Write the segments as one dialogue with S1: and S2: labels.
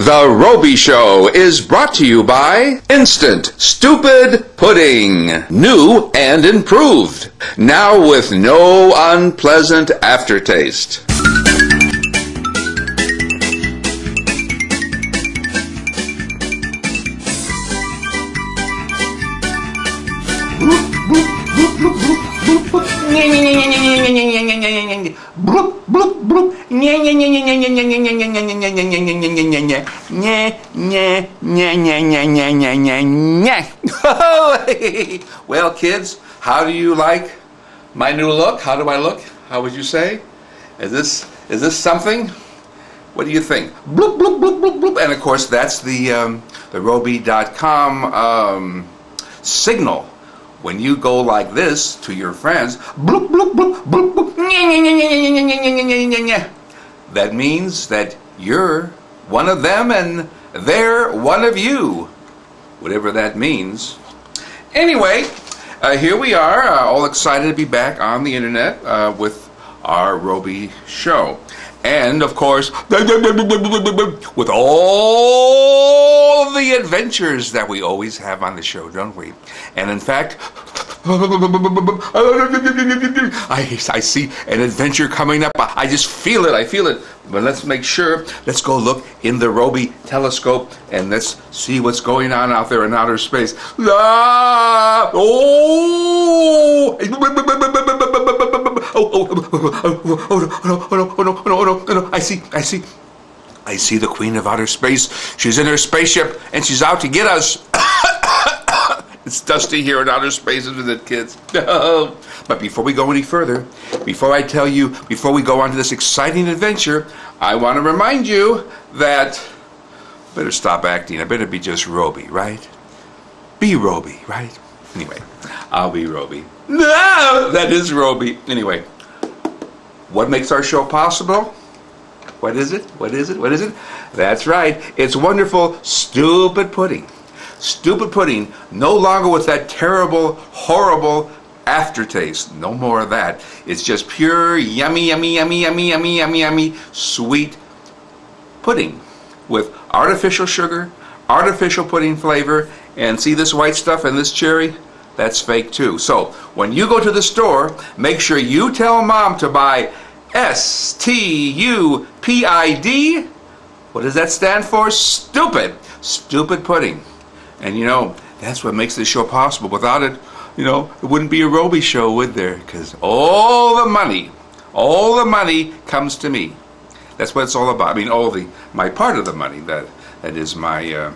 S1: The Rowby Show is brought to you by Instant Stupid Pudding. New and improved. Now with no unpleasant aftertaste. Well, kids, how do you like my new look? How do I look? How would you say? Is this something? What do you think? Bloop, bloop, bloop, bloop, bloop. And of course, that's the Rowby.com signal. When you go like this to your friends, bloop, bloop, bloop, bloop, bloop, that means that you're one of them and they're one of you, whatever that means. Anyway, here we are, all excited to be back on the internet with our Rowby Show. And, of course, with all the adventures that we always have on the show, don't we? And, in fact, I see an adventure coming up. I just feel it. I feel it. But let's make sure. Let's go look in the Rowby telescope and let's see what's going on out there in outer space. Ah! Oh! No. I see the Queen of Outer Space. She's in her spaceship and she's out to get us. It's dusty here in outer space, isn't it, kids? But before we go any further, before we go on to this exciting adventure, I want to remind you that I better stop acting. I better be just Rowby, right? Be Rowby, right? Anyway, I'll be Rowby. No, that is Rowby. Anyway, what makes our show possible? What is it? What is it? What is it? That's right. It's wonderful, stupid pudding. Stupid pudding, no longer with that terrible, horrible aftertaste. No more of that. It's just pure, yummy, yummy, yummy, yummy, yummy, yummy, yummy, sweet pudding with artificial sugar, artificial pudding flavor, and see this white stuff and this cherry? That's fake too. So, when you go to the store, make sure you tell Mom to buy S-T-U-P-I-D. What does that stand for? Stupid. Stupid pudding. And you know, that's what makes this show possible. Without it, you know, it wouldn't be a Rowby show, would there? Because all the money comes to me. That's what it's all about. I mean, my part of the money, that is my,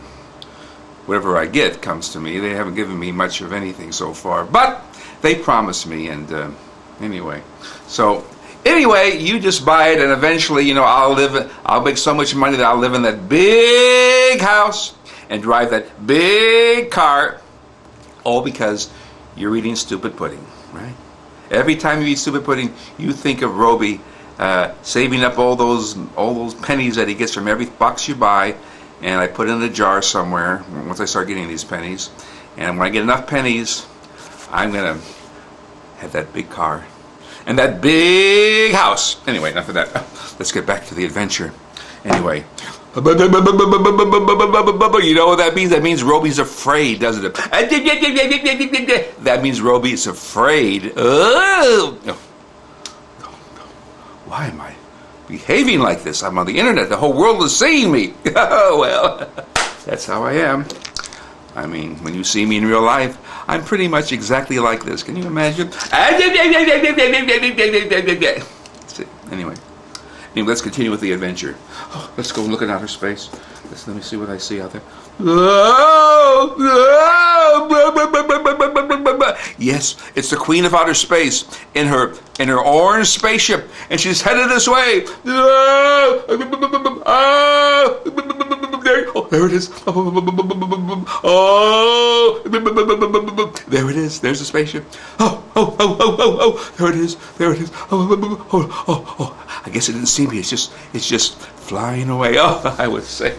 S1: whatever I get comes to me. They haven't given me much of anything so far, but they promised me, and anyway. So, anyway, you just buy it, and eventually, you know, I'll make so much money that I'll live in that big house and drive that big car, all because you're eating stupid pudding, right? Every time you eat stupid pudding, you think of Rowby saving up all those pennies that he gets from every box you buy, and I put it in a jar somewhere once I start getting these pennies. And when I get enough pennies, I'm gonna have that big car and that big house. Anyway, enough of that. Let's get back to the adventure. Anyway. You know what that means? That means Rowby's afraid, doesn't it? That means Rowby is afraid. Oh. No. Why am I behaving like this? I'm on the internet. The whole world is seeing me. Oh, well, that's how I am. I mean, when you see me in real life, I'm pretty much exactly like this. Can you imagine? Anyway, let's continue with the adventure. Oh, let's go look at outer space. Let me see what I see out there. Yes, it's the Queen of Outer Space in her orange spaceship, and she's headed this way. Oh, there it is. Oh, there it is. There's the spaceship. Oh, there it is. There it is. Oh. I guess it didn't see me. It's just flying away. Oh, I was safe.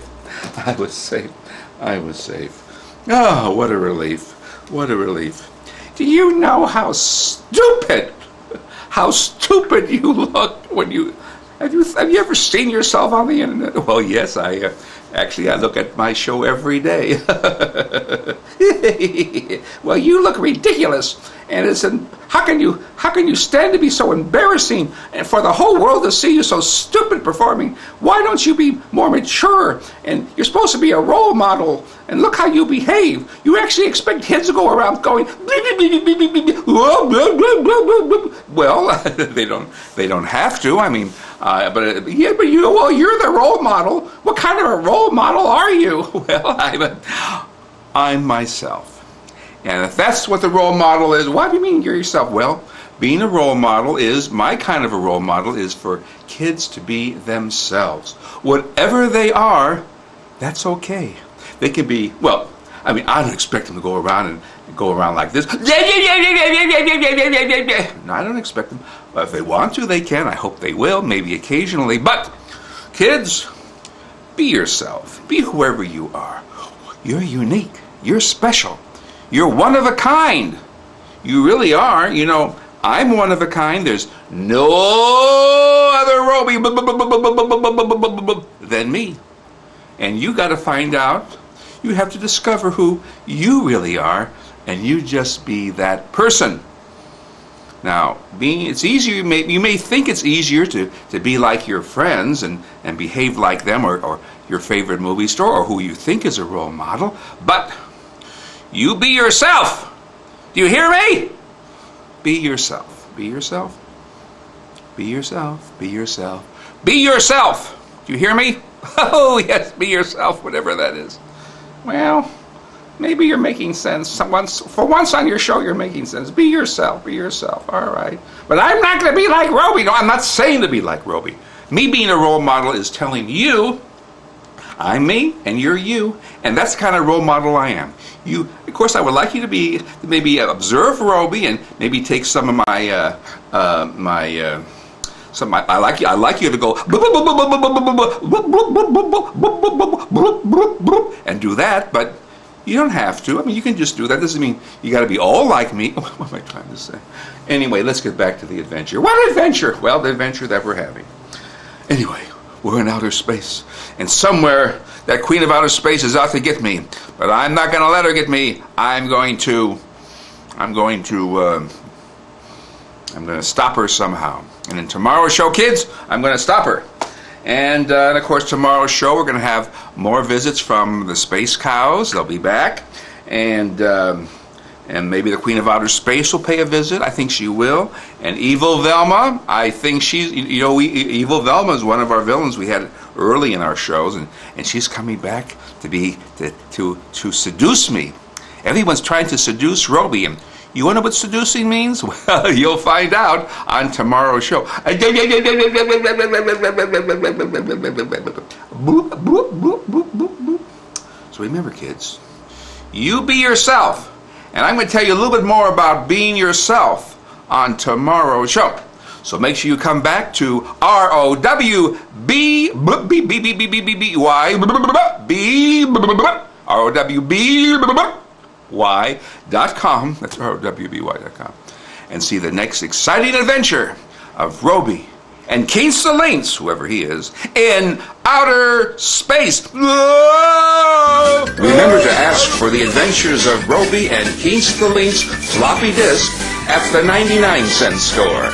S1: Oh, what a relief. What a relief. Do you know how stupid you look when you have you ever seen yourself on the internet? Well, yes, I Actually, I look at my show every day. Well, you look ridiculous, and how can you stand to be so embarrassing and for the whole world to see you so stupid performing? Why don't you be more mature? And you're supposed to be a role model. And look how you behave. You actually expect kids to go around going, well, they don't have to. I mean, but you're the role model. What kind of a role model are you? Well, I'm myself. And if that's what the role model is, what do you mean you're yourself? Well, being a role model my kind of a role model is for kids to be themselves. Whatever they are, that's okay. They can be, well, I mean, I don't expect them to go around like this. No, I don't expect them. But if they want to, they can. I hope they will, maybe occasionally. But, kids, be yourself. Be whoever you are. You're unique. You're special. You're one of a kind. You really are. You know, I'm one of a kind. There's no other Rowby than me. And you got to find out. You have to discover who you really are, and you just be that person. Now, it's easier. You may think it's easier to be like your friends and behave like them, or your favorite movie star, or who you think is a role model. But you be yourself. Do you hear me? Be yourself. Be yourself. Be yourself. Be yourself. Be yourself. Do you hear me? Oh yes, be yourself. Whatever that is. Well, maybe you're making sense. For once on your show, you're making sense. Be yourself. Be yourself. All right. But I'm not going to be like Rowby. No, I'm not saying to be like Rowby. Me being a role model is telling you, I'm me and you're you, and that's the kind of role model I am. Of course, I would like you to maybe observe Rowby and maybe take some of my I like you to go and do that, but you don't have to. I mean, you can just do that. Doesn't mean you got to be all like me. What am I trying to say? Anyway, let's get back to the adventure. What adventure? Well, the adventure that we're having. Anyway, we're in outer space, and somewhere that queen of outer space is out to get me. But I'm not going to let her get me. I'm going to stop her somehow. And in tomorrow's show, kids, I'm going to stop her. And of course, tomorrow's show, we're going to have more visits from the Space Cows. They'll be back. And maybe the Queen of Outer Space will pay a visit. I think she will. And Evil Velma, I think she's, Evil Velma is one of our villains we had early in our shows. And she's coming back to seduce me. Everyone's trying to seduce Rowby. And you want to know what seducing means? Well, you'll find out on tomorrow's show. So remember, kids, you be yourself. And I'm going to tell you a little bit more about being yourself on tomorrow's show. So make sure you come back to ROWBY.com, that's ROWBY.com, and see the next exciting adventure of Rowby and Keith Salints, whoever he is, in outer space. Remember to ask for the adventures of Rowby and Keith Salints floppy disk at the 99-cent store.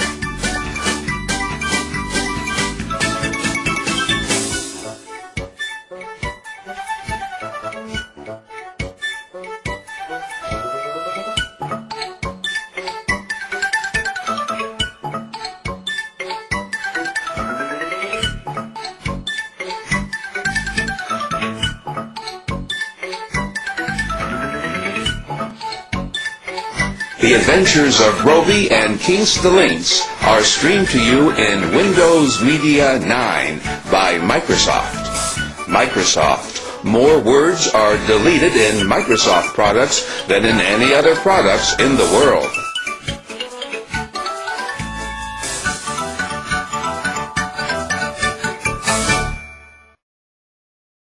S1: The Adventures of Rowby and Keith Salints are streamed to you in Windows Media 9 by Microsoft. Microsoft. More words are deleted in Microsoft products than in any other products in the world.